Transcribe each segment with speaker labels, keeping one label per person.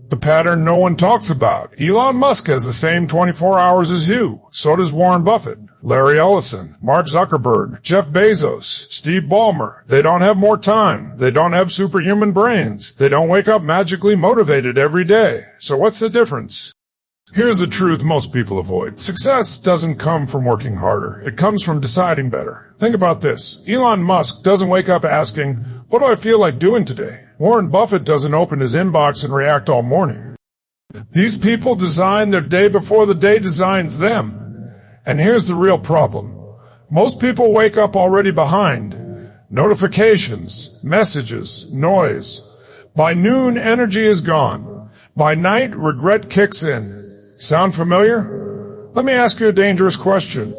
Speaker 1: The pattern no one talks about. Elon Musk has the same 24 hours as you. So does Warren Buffett, Larry Ellison, Mark Zuckerberg, Jeff Bezos, Steve Ballmer. They don't have more time. They don't have superhuman brains. They don't wake up magically motivated every day. So what's the difference? Here's the truth most people avoid. Success doesn't come from working harder. It comes from deciding better. Think about this. Elon Musk doesn't wake up asking, what do I feel like doing today? Warren Buffett doesn't open his inbox and react all morning. These people design their day before the day designs them. And here's the real problem. Most people wake up already behind. Notifications, messages, noise. By noon, energy is gone. By night, regret kicks in. Sound familiar? Let me ask you a dangerous question.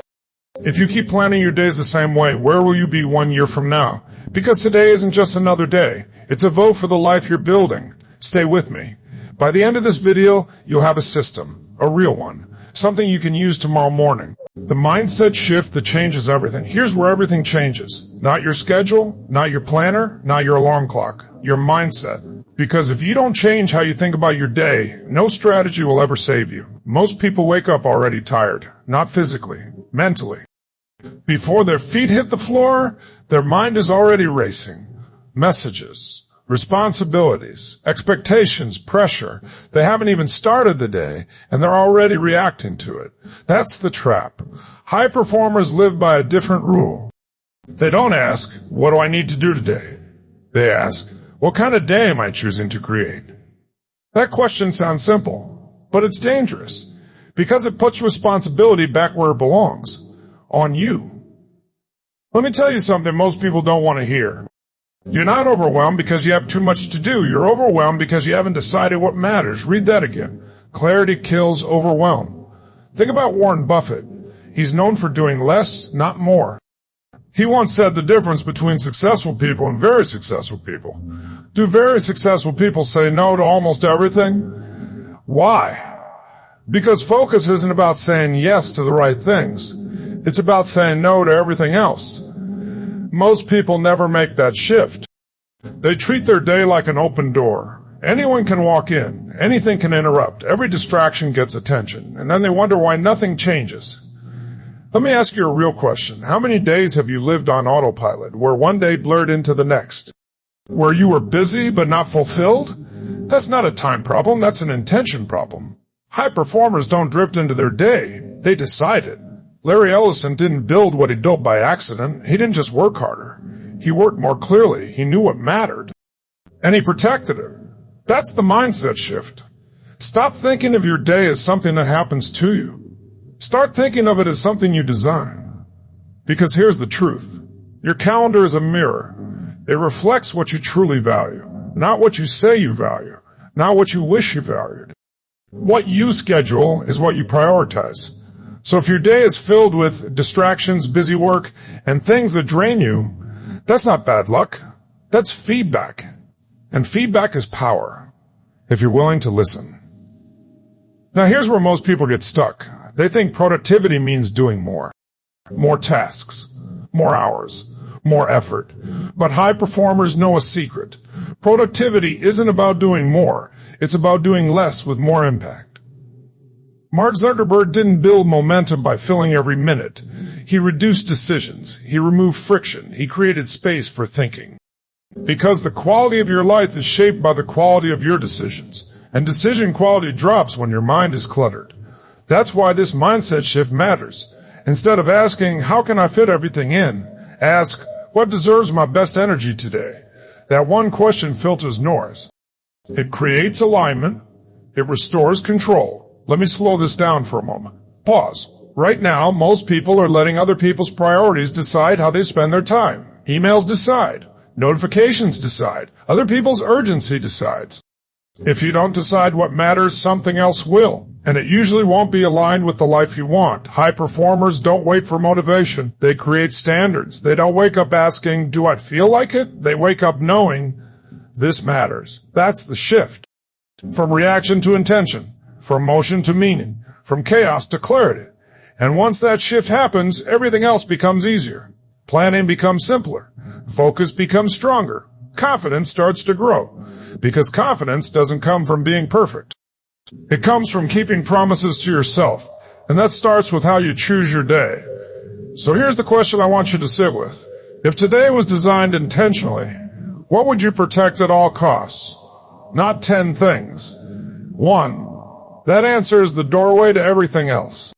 Speaker 1: If you keep planning your days the same way, where will you be 1 year from now? Because today isn't just another day. It's a vote for the life you're building. Stay with me. By the end of this video, you'll have a system, a real one, something you can use tomorrow morning. The mindset shift that changes everything. Here's where everything changes. Not your schedule, not your planner, not your alarm clock, your mindset. Because if you don't change how you think about your day, no strategy will ever save you. Most people wake up already tired, not physically, mentally. Before their feet hit the floor, their mind is already racing. Messages, responsibilities, expectations, pressure. They haven't even started the day, and they're already reacting to it. That's the trap. High performers live by a different rule. They don't ask, what do I need to do today? They ask, what kind of day am I choosing to create? That question sounds simple, but it's dangerous, because it puts responsibility back where it belongs. On you. Let me tell you something most people don't want to hear. You're not overwhelmed because you have too much to do. You're overwhelmed because you haven't decided what matters. Read that again. Clarity kills overwhelm. Think about Warren Buffett. He's known for doing less, not more. He once said the difference between successful people and very successful people. Do very successful people say no to almost everything? Why? Because focus isn't about saying yes to the right things. It's about saying no to everything else. Most people never make that shift. They treat their day like an open door. Anyone can walk in. Anything can interrupt. Every distraction gets attention. And then they wonder why nothing changes. Let me ask you a real question. How many days have you lived on autopilot, where one day blurred into the next? Where you were busy but not fulfilled? That's not a time problem. That's an intention problem. High performers don't drift into their day. They decide it. Larry Ellison didn't build what he built by accident. He didn't just work harder. He worked more clearly. He knew what mattered. And he protected it. That's the mindset shift. Stop thinking of your day as something that happens to you. Start thinking of it as something you design. Because here's the truth. Your calendar is a mirror. It reflects what you truly value. Not what you say you value. Not what you wish you valued. What you schedule is what you prioritize. So if your day is filled with distractions, busy work, and things that drain you, that's not bad luck. That's feedback. And feedback is power, if you're willing to listen. Now here's where most people get stuck. They think productivity means doing more. More tasks, more hours, more effort. But high performers know a secret. Productivity isn't about doing more. It's about doing less with more impact. Mark Zuckerberg didn't build momentum by filling every minute. He reduced decisions. He removed friction. He created space for thinking. Because the quality of your life is shaped by the quality of your decisions. And decision quality drops when your mind is cluttered. That's why this mindset shift matters. Instead of asking, how can I fit everything in? Ask, what deserves my best energy today? That one question filters noise. It creates alignment. It restores control. Let me slow this down for a moment. Pause. Right now, most people are letting other people's priorities decide how they spend their time. Emails decide. Notifications decide. Other people's urgency decides. If you don't decide what matters, something else will. And it usually won't be aligned with the life you want. High performers don't wait for motivation. They create standards. They don't wake up asking, do I feel like it? They wake up knowing this matters. That's the shift. From reaction to intention. From motion to meaning, from chaos to clarity. And once that shift happens, everything else becomes easier. Planning becomes simpler. Focus becomes stronger. confidence starts to grow. Because confidence doesn't come from being perfect. It comes from keeping promises to yourself. And that starts with how you choose your day. So here's the question I want you to sit with. If today was designed intentionally, what would you protect at all costs? Not 10 things. 1. That answer is the doorway to everything else.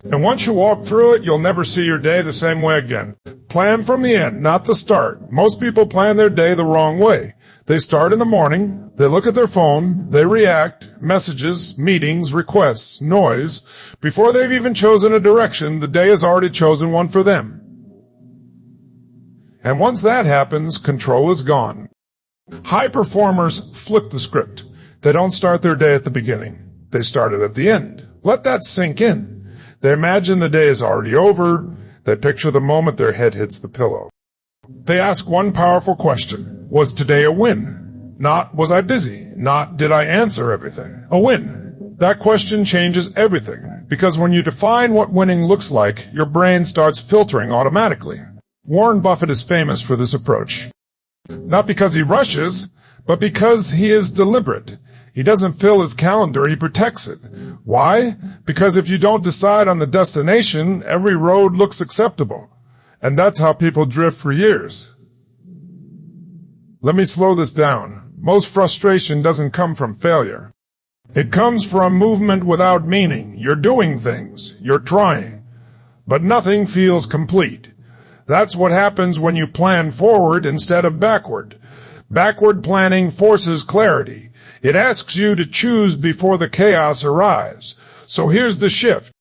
Speaker 1: And once you walk through it, you'll never see your day the same way again. Plan from the end, not the start. Most people plan their day the wrong way. They start in the morning, they look at their phone, they react, messages, meetings, requests, noise. Before they've even chosen a direction, the day has already chosen one for them. And once that happens, control is gone. High performers flip the script. They don't start their day at the beginning. They start it at the end. Let that sink in. They imagine the day is already over. They picture the moment their head hits the pillow. They ask one powerful question. Was today a win? Not, was I busy? Not, did I answer everything? A win. That question changes everything. Because when you define what winning looks like, your brain starts filtering automatically. Warren Buffett is famous for this approach. Not because he rushes, but because he is deliberate. He doesn't fill his calendar, he protects it. Why? Because if you don't decide on the destination, every road looks acceptable. And that's how people drift for years. Let me slow this down. Most frustration doesn't come from failure. It comes from movement without meaning. You're doing things. You're trying. But nothing feels complete. That's what happens when you plan forward instead of backward. Backward planning forces clarity. It asks you to choose before the chaos arrives. So here's the shift.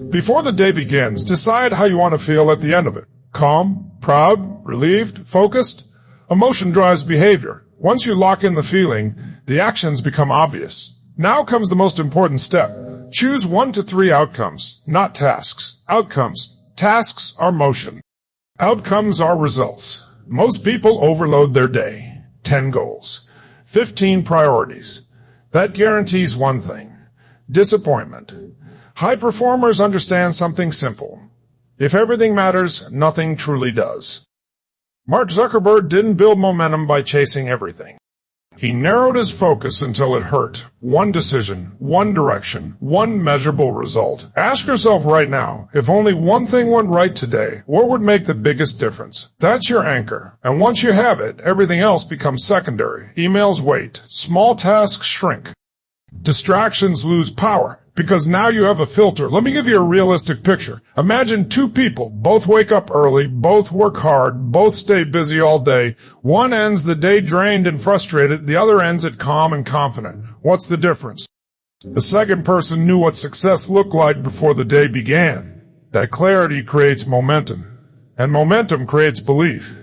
Speaker 1: Before the day begins, decide how you want to feel at the end of it. Calm, proud, relieved, focused. Emotion drives behavior. Once you lock in the feeling, the actions become obvious. Now comes the most important step. Choose 1 to 3 outcomes, not tasks. Outcomes. Tasks are motion. Outcomes are results. Most people overload their day. 10 goals. 15 priorities. That guarantees one thing. Disappointment. High performers understand something simple. If everything matters, nothing truly does. Mark Zuckerberg didn't build momentum by chasing everything. He narrowed his focus until it hurt. One decision, one direction, one measurable result. Ask yourself right now, if only one thing went right today, what would make the biggest difference? That's your anchor. And once you have it, everything else becomes secondary. Emails wait. Small tasks shrink. Distractions lose power. Because now you have a filter. Let me give you a realistic picture. Imagine 2 people. Both wake up early, both work hard, both stay busy all day. One ends the day drained and frustrated, the other ends it calm and confident. What's the difference? The second person knew what success looked like before the day began. That clarity creates momentum. And momentum creates belief.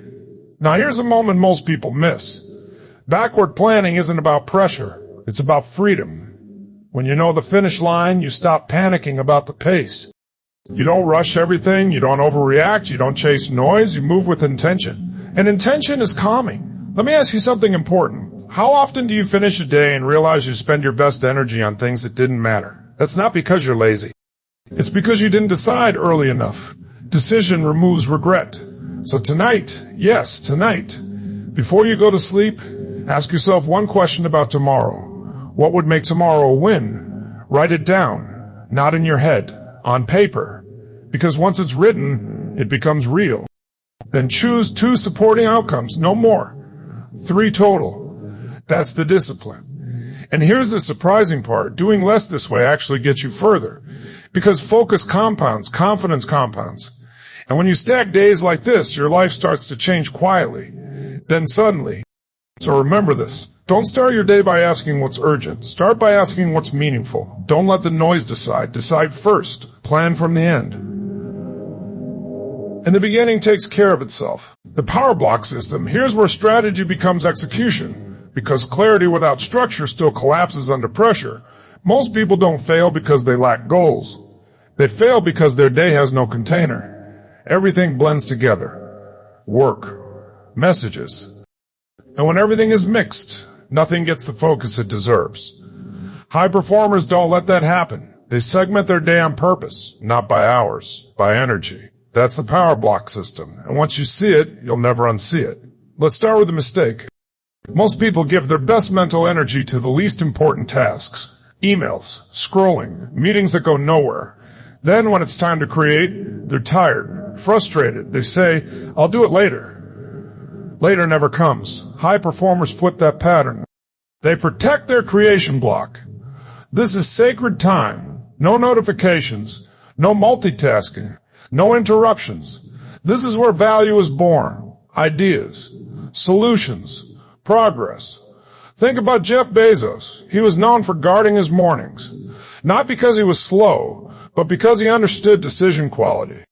Speaker 1: Now here's a moment most people miss. Backward planning isn't about pressure. It's about freedom. When you know the finish line, you stop panicking about the pace. You don't rush everything, you don't overreact, you don't chase noise, you move with intention. And intention is calming. Let me ask you something important. How often do you finish a day and realize you spend your best energy on things that didn't matter? That's not because you're lazy. It's because you didn't decide early enough. Decision removes regret. So tonight, yes, tonight, before you go to sleep, ask yourself one question about tomorrow. What would make tomorrow a win? Write it down, not in your head, on paper. Because once it's written, it becomes real. Then choose 2 supporting outcomes, no more. 3 total. That's the discipline. And here's the surprising part. Doing less this way actually gets you further. Because focus compounds, confidence compounds. And when you stack days like this, your life starts to change quietly. Then suddenly. So remember this. Don't start your day by asking what's urgent. Start by asking what's meaningful. Don't let the noise decide. Decide first. Plan from the end. And the beginning takes care of itself. The power block system, here's where strategy becomes execution. Because clarity without structure still collapses under pressure. Most people don't fail because they lack goals. They fail because their day has no container. Everything blends together. Work. Messages. And when everything is mixed, nothing gets the focus it deserves. High performers don't let that happen. They segment their day on purpose, not by hours, by energy. That's the power block system. And once you see it, you'll never unsee it. Let's start with a mistake. Most people give their best mental energy to the least important tasks. Emails, scrolling, meetings that go nowhere. Then when it's time to create, they're tired, frustrated. They say, I'll do it later. Later never comes. High performers flip that pattern. They protect their creation block. This is sacred time. No notifications, no multitasking, no interruptions. This is where value is born. Ideas, solutions, progress. Think about Jeff Bezos. He was known for guarding his mornings. Not because he was slow, but because he understood decision quality.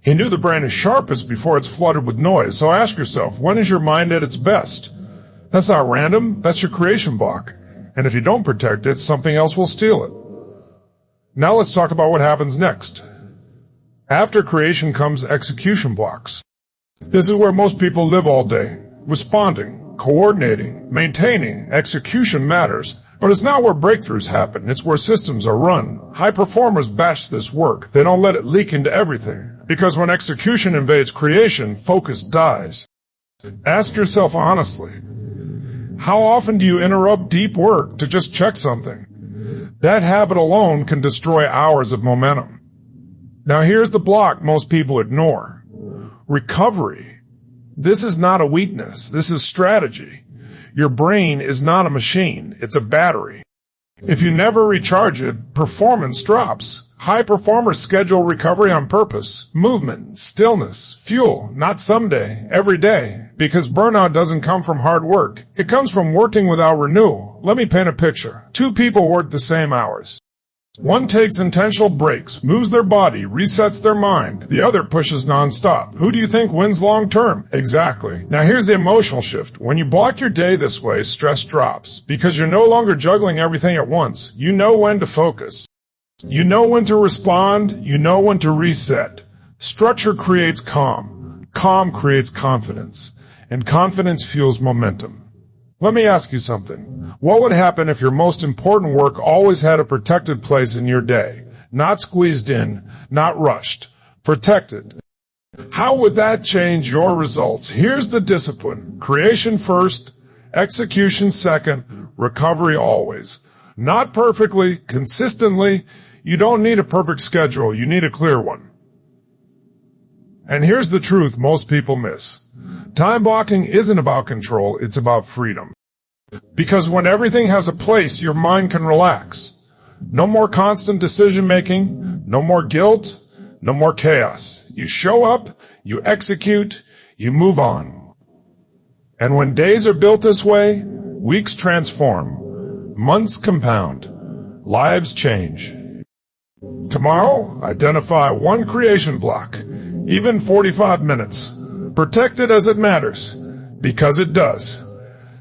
Speaker 1: He knew the brain is sharpest before it's flooded with noise. So ask yourself, when is your mind at its best? That's not random. That's your creation block. And if you don't protect it, something else will steal it. Now let's talk about what happens next. After creation comes execution blocks. This is where most people live all day. Responding, coordinating, maintaining. Execution matters. But it's not where breakthroughs happen. It's where systems are run. High performers bash this work. They don't let it leak into everything. Because when execution invades creation, focus dies. Ask yourself honestly, how often do you interrupt deep work to just check something? That habit alone can destroy hours of momentum. Now here's the block most people ignore. Recovery. This is not a weakness. This is strategy. Your brain is not a machine. It's a battery. If you never recharge it, performance drops. High performers schedule recovery on purpose. Movement, stillness, fuel, not someday, every day. Because burnout doesn't come from hard work. It comes from working without renewal. Let me paint a picture. Two people work the same hours. One takes intentional breaks, moves their body, resets their mind. The other pushes nonstop. Who do you think wins long term? Exactly. Now here's the emotional shift. When you block your day this way, stress drops. Because you're no longer juggling everything at once. You know when to focus. You know when to respond. You know when to reset. Structure creates calm. Calm creates confidence. And confidence fuels momentum. Let me ask you something. What would happen if your most important work always had a protected place in your day? Not squeezed in, not rushed. Protected. How would that change your results? Here's the discipline. Creation first, execution second, recovery always. Not perfectly, consistently. You don't need a perfect schedule. You need a clear one. And here's the truth most people miss. Time blocking isn't about control, it's about freedom. Because when everything has a place, your mind can relax. No more constant decision making, no more guilt, no more chaos. You show up, you execute, you move on. And when days are built this way, weeks transform, months compound, lives change. Tomorrow, identify one creation block, even 45 minutes. Protect it as it matters, because it does.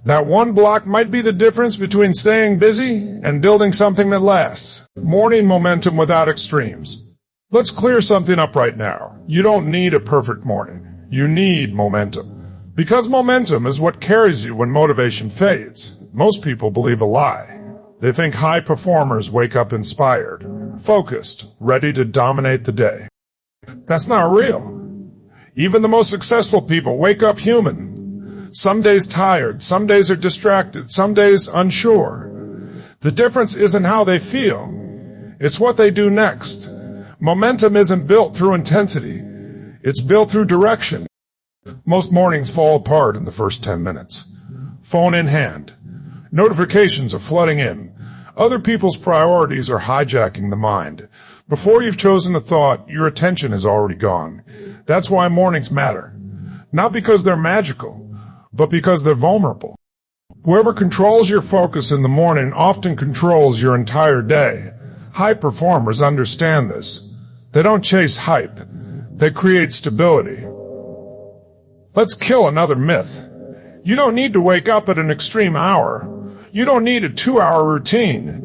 Speaker 1: That one block might be the difference between staying busy and building something that lasts. Morning momentum without extremes. Let's clear something up right now. You don't need a perfect morning. You need momentum. Because momentum is what carries you when motivation fades. Most people believe a lie. They think high performers wake up inspired, focused, ready to dominate the day. That's not real. Even the most successful people wake up human. Some days tired, some days are distracted, some days unsure. The difference isn't how they feel. It's what they do next. Momentum isn't built through intensity. It's built through direction. Most mornings fall apart in the first 10 minutes. Phone in hand. Notifications are flooding in. Other people's priorities are hijacking the mind. Before you've chosen a thought, your attention is already gone. That's why mornings matter. Not because they're magical, but because they're vulnerable. Whoever controls your focus in the morning often controls your entire day. High performers understand this. They don't chase hype. They create stability. Let's kill another myth. You don't need to wake up at an extreme hour. You don't need a 2-hour routine.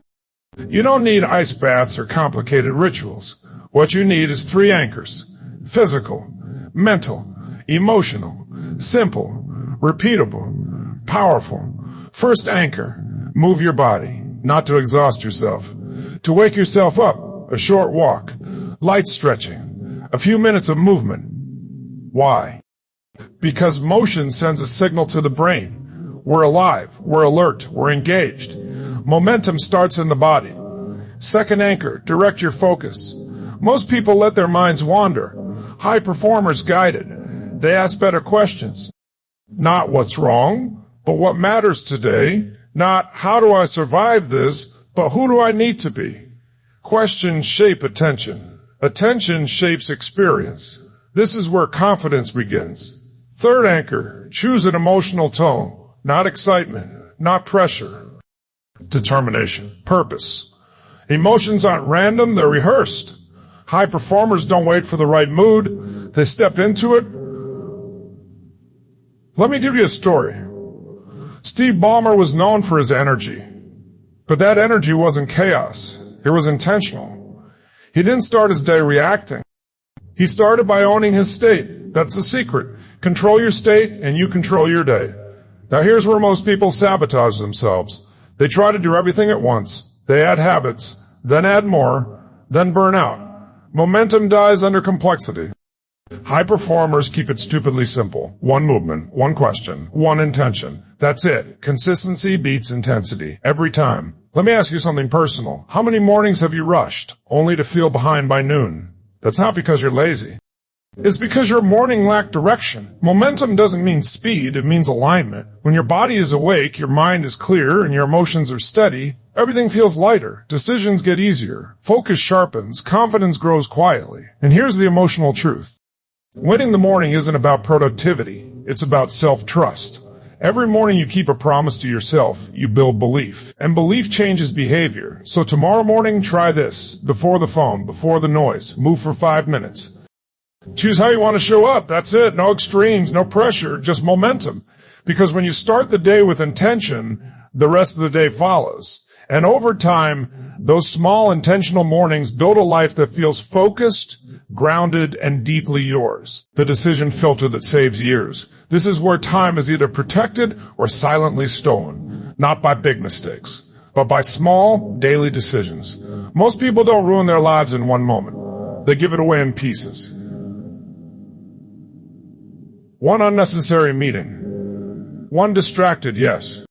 Speaker 1: You don't need ice baths or complicated rituals. What you need is 3 anchors. Physical, mental, emotional, simple, repeatable, powerful. First anchor, move your body, not to exhaust yourself. To wake yourself up, a short walk, light stretching, a few minutes of movement. Why? Because motion sends a signal to the brain. We're alive, we're alert, we're engaged. Momentum starts in the body. Second anchor, direct your focus. Most people let their minds wander. High performers guide it. They ask better questions. Not what's wrong, but what matters today. Not how do I survive this, but who do I need to be? Questions shape attention. Attention shapes experience. This is where confidence begins. Third anchor, choose an emotional tone, not excitement, not pressure. Determination, purpose. Emotions aren't random, they're rehearsed. High performers don't wait for the right mood. They step into it. Let me give you a story. Steve Ballmer was known for his energy, but that energy wasn't chaos. It was intentional. He didn't start his day reacting. He started by owning his state. That's the secret. Control your state and you control your day. Now here's where most people sabotage themselves. They try to do everything at once. They add habits, then add more, then burn out. Momentum dies under complexity. High performers keep it stupidly simple. One movement, one question, one intention. That's it. Consistency beats intensity. Every time. Let me ask you something personal. How many mornings have you rushed, only to feel behind by noon? That's not because you're lazy. It's because your morning lacked direction. Momentum doesn't mean speed, it means alignment. When your body is awake, your mind is clear, and your emotions are steady, everything feels lighter. Decisions get easier. Focus sharpens. Confidence grows quietly. And here's the emotional truth. Winning the morning isn't about productivity. It's about self-trust. Every morning you keep a promise to yourself, you build belief. And belief changes behavior. So tomorrow morning, try this. Before the phone, before the noise. Move for 5 minutes. Choose how you want to show up. That's it. No extremes, no pressure, just momentum. Because when you start the day with intention, the rest of the day follows. And over time, those small intentional mornings build a life that feels focused, grounded, and deeply yours. The decision filter that saves years. This is where time is either protected or silently stolen. Not by big mistakes, but by small, daily decisions. Most people don't ruin their lives in one moment. They give it away in pieces. One unnecessary meeting. One distracted yes.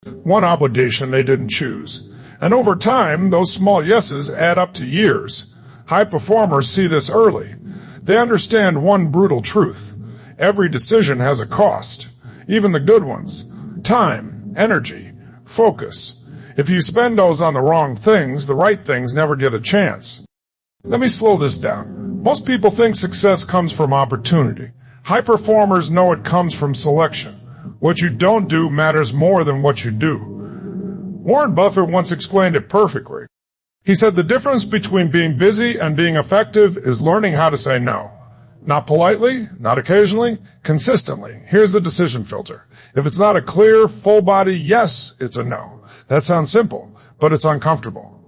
Speaker 1: One obligation they didn't choose. And over time, those small yeses add up to years. High performers see this early. They understand one brutal truth. Every decision has a cost. Even the good ones. Time, energy, focus. If you spend those on the wrong things, the right things never get a chance. Let me slow this down. Most people think success comes from opportunity. High performers know it comes from selection. What you don't do matters more than what you do. Warren Buffett once explained it perfectly. He said the difference between being busy and being effective is learning how to say no. Not politely, not occasionally, consistently. Here's the decision filter. If it's not a clear, full body yes, it's a no. That sounds simple, but it's uncomfortable.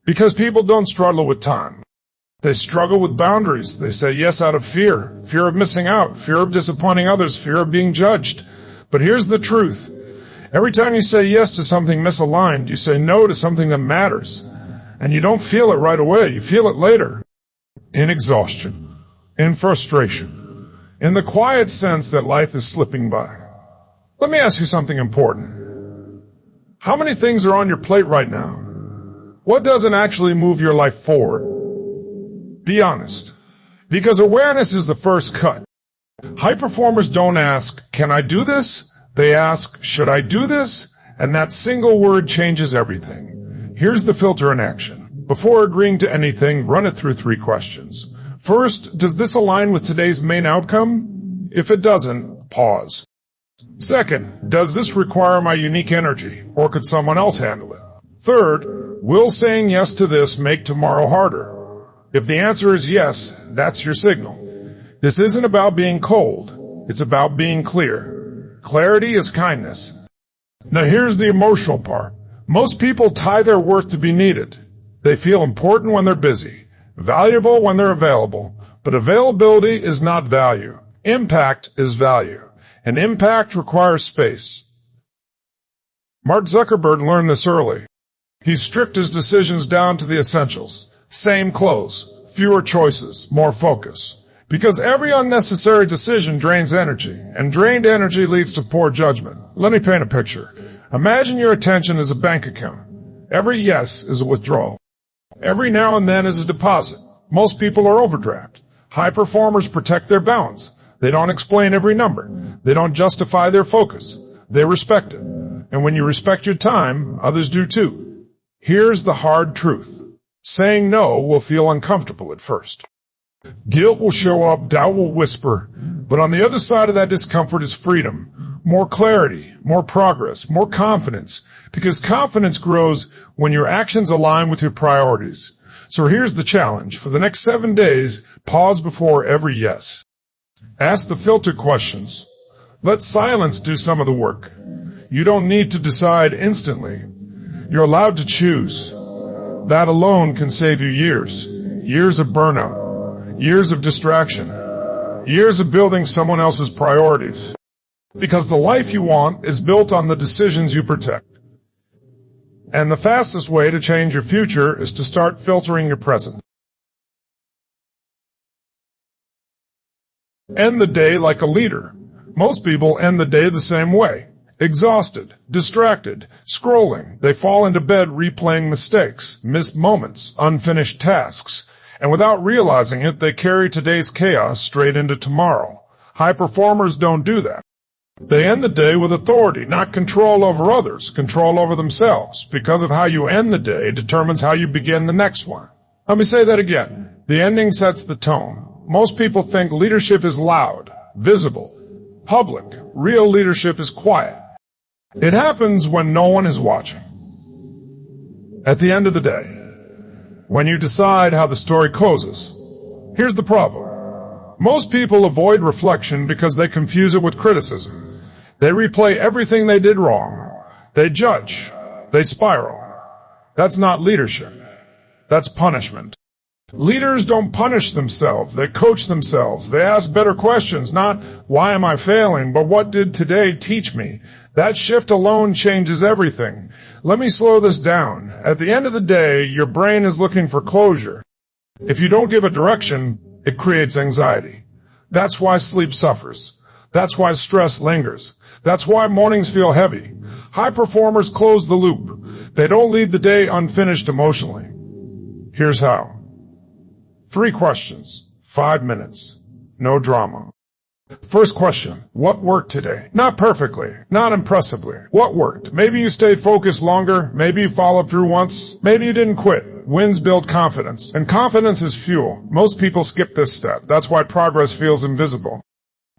Speaker 1: Because people don't struggle with time. They struggle with boundaries. They say yes out of fear. Fear of missing out. Fear of disappointing others. Fear of being judged. But here's the truth. Every time you say yes to something misaligned, you say no to something that matters. And you don't feel it right away. You feel it later. In exhaustion. In frustration. In the quiet sense that life is slipping by. Let me ask you something important. How many things are on your plate right now? What doesn't actually move your life forward? Be honest. Because awareness is the first cut. High performers don't ask, can I do this? They ask, should I do this? And that single word changes everything. Here's the filter in action. Before agreeing to anything, run it through 3 questions. First, does this align with today's main outcome? If it doesn't, pause. Second, does this require my unique energy, or could someone else handle it? Third, will saying yes to this make tomorrow harder? If the answer is yes, that's your signal. This isn't about being cold. It's about being clear. Clarity is kindness. Now here's the emotional part. Most people tie their worth to be needed. They feel important when they're busy, valuable when they're available, but availability is not value. Impact is value, and impact requires space. Mark Zuckerberg learned this early. He stripped his decisions down to the essentials. Same clothes, fewer choices, more focus. Because every unnecessary decision drains energy, and drained energy leads to poor judgment. Let me paint a picture. Imagine your attention is a bank account. Every yes is a withdrawal. Every now and then is a deposit. Most people are overdraft. High performers protect their balance. They don't explain every number. They don't justify their focus. They respect it. And when you respect your time, others do too. Here's the hard truth. Saying no will feel uncomfortable at first. Guilt will show up, doubt will whisper, but on the other side of that discomfort is freedom, more clarity, more progress, more confidence, because confidence grows when your actions align with your priorities. So here's the challenge. For the next 7 days, pause before every yes. Ask the filter questions. Let silence do some of the work. You don't need to decide instantly. You're allowed to choose. That alone can save you years. Years of burnout. Years of distraction. Years of building someone else's priorities. Because the life you want is built on the decisions you protect. And the fastest way to change your future is to start filtering your present. End the day like a leader. Most people end the day the same way. Exhausted, distracted, scrolling. They fall into bed replaying mistakes, missed moments, unfinished tasks. And without realizing it, they carry today's chaos straight into tomorrow. High performers don't do that. They end the day with authority, not control over others, control over themselves. Because of how you end the day determines how you begin the next one. Let me say that again. The ending sets the tone. Most people think leadership is loud, visible, public. Real leadership is quiet. It happens when no one is watching. At the end of the day, when you decide how the story closes. Here's the problem. Most people avoid reflection because they confuse it with criticism. They replay everything they did wrong. They judge. They spiral. That's not leadership. That's punishment. Leaders don't punish themselves. They coach themselves. They ask better questions, not why am I failing, but what did today teach me? That shift alone changes everything. Let me slow this down. At the end of the day, your brain is looking for closure. If you don't give it direction, it creates anxiety. That's why sleep suffers. That's why stress lingers. That's why mornings feel heavy. High performers close the loop. They don't leave the day unfinished emotionally. Here's how. 3 questions, 5 minutes, no drama. First question, what worked today? Not perfectly, not impressively. What worked? Maybe you stayed focused longer, maybe you followed through once, maybe you didn't quit. Wins build confidence, and confidence is fuel. Most people skip this step. That's why progress feels invisible.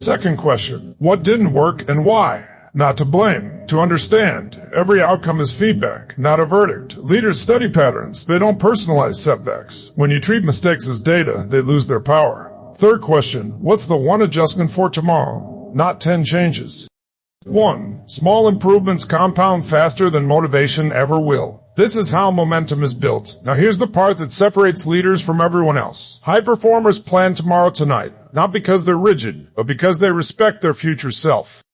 Speaker 1: Second question, what didn't work and why? Not to blame, to understand. Every outcome is feedback, not a verdict. Leaders study patterns. They don't personalize setbacks. When you treat mistakes as data, they lose their power. Third question, what's the one adjustment for tomorrow? Not 10 changes. 1. Small improvements compound faster than motivation ever will. This is how momentum is built. Now here's the part that separates leaders from everyone else. High performers plan tomorrow tonight, not because they're rigid, but because they respect their future self.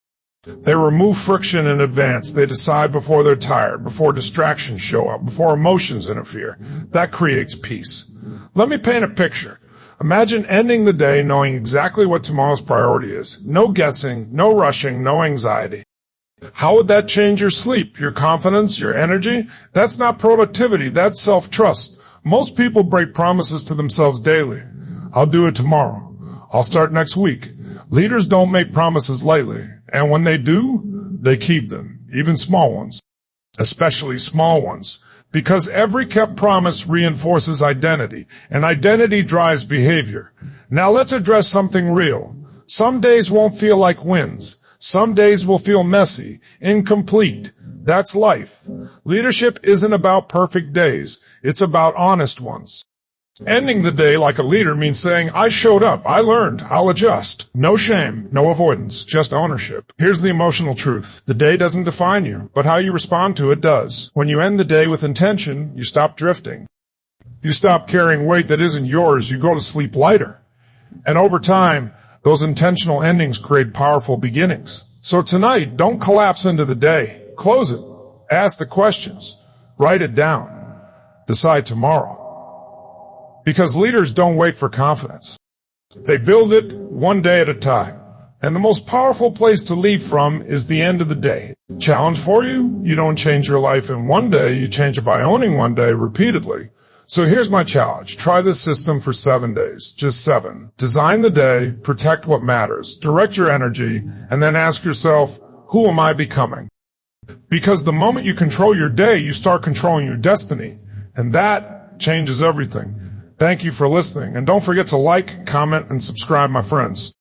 Speaker 1: They remove friction in advance. They decide before they're tired, before distractions show up, before emotions interfere. That creates peace. Let me paint a picture. Imagine ending the day knowing exactly what tomorrow's priority is. No guessing, no rushing, no anxiety. How would that change your sleep, your confidence, your energy? That's not productivity, that's self-trust. Most people break promises to themselves daily. I'll do it tomorrow. I'll start next week. Leaders don't make promises lightly. And when they do, they keep them, even small ones, especially small ones, because every kept promise reinforces identity, and identity drives behavior. Now let's address something real. Some days won't feel like wins. Some days will feel messy, incomplete. That's life. Leadership isn't about perfect days. It's about honest ones. Ending the day like a leader means saying, I showed up, I learned, I'll adjust. No shame, no avoidance, just ownership. Here's the emotional truth. The day doesn't define you, but how you respond to it does. When you end the day with intention, you stop drifting. You stop carrying weight that isn't yours, you go to sleep lighter. And over time, those intentional endings create powerful beginnings. So tonight, don't collapse into the day. Close it. Ask the questions. Write it down. Decide tomorrow. Because leaders don't wait for confidence. They build it one day at a time. And the most powerful place to leave from is the end of the day. Challenge for you? You don't change your life in one day, you change it by owning one day repeatedly. So here's my challenge. Try this system for 7 days. Just 7. Design the day, protect what matters, direct your energy, and then ask yourself, who am I becoming? Because the moment you control your day, you start controlling your destiny. And that changes everything. Thank you for listening. And don't forget to like, comment, and subscribe, my friends.